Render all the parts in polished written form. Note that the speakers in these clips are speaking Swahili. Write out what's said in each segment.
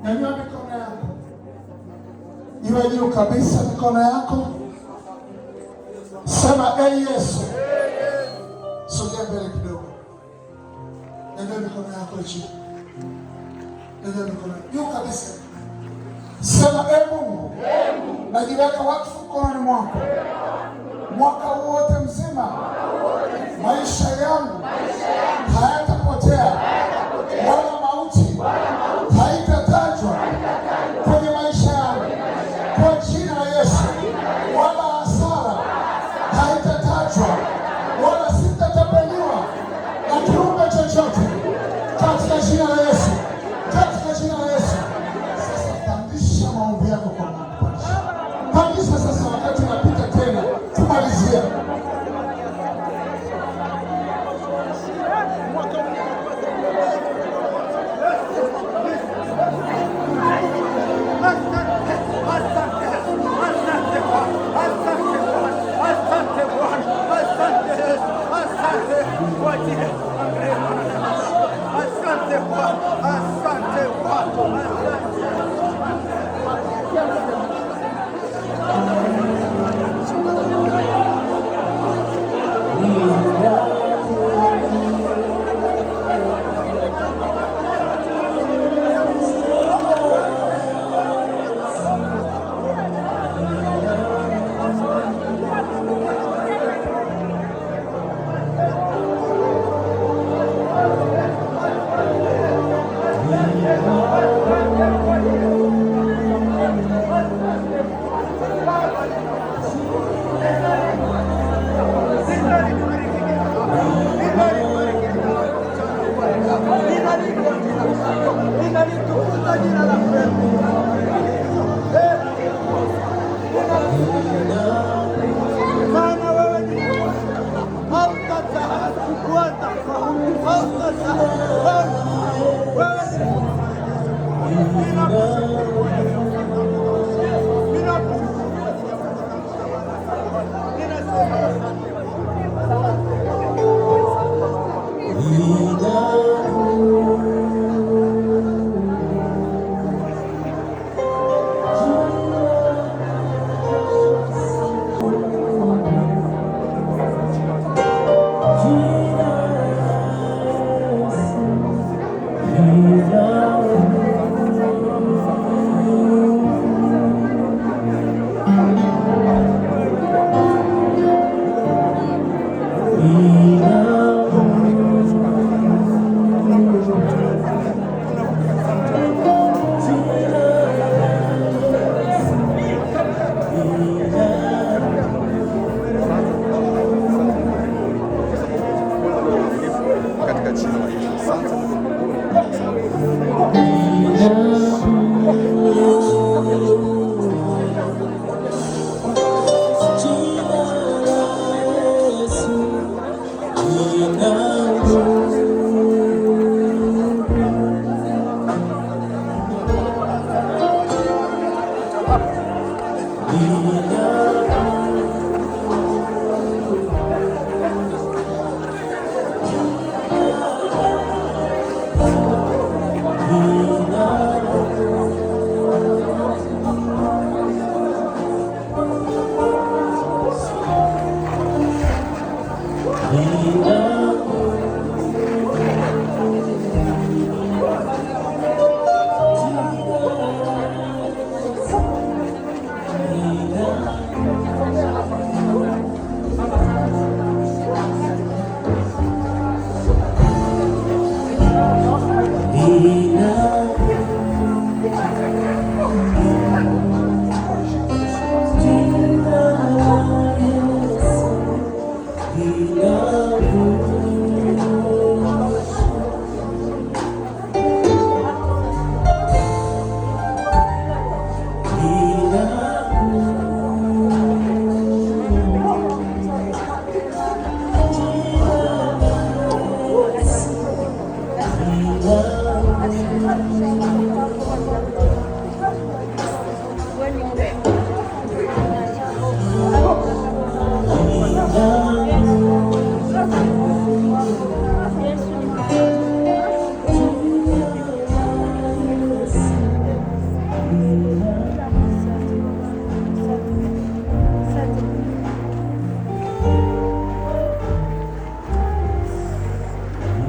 Nyanyua mikono yako iwe juu kabisa, mikono yako. Sema Yesu. Sogea mbele kidogo. Nyanyua mikono yako juu. Nyanyua mikono juu kabisa. Sema Mungu, najiweka wakfu mkononi mwako. Mwaka wote mzima maisha yangu hayatapotea, wala mauti haitatajwa kwenye maisha yangu, kwa jina la Yesu. Wala hasara haitatajwa, wala sitatapeliwa na kiumbe chochote, katika jina la Yesu, katika jina la Yesu. Sasa pandisha maombi yako kwa Mungu. Pandisha sasa, wakati unapita tena, tumalizia.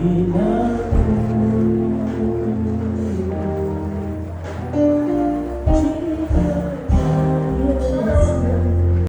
Ina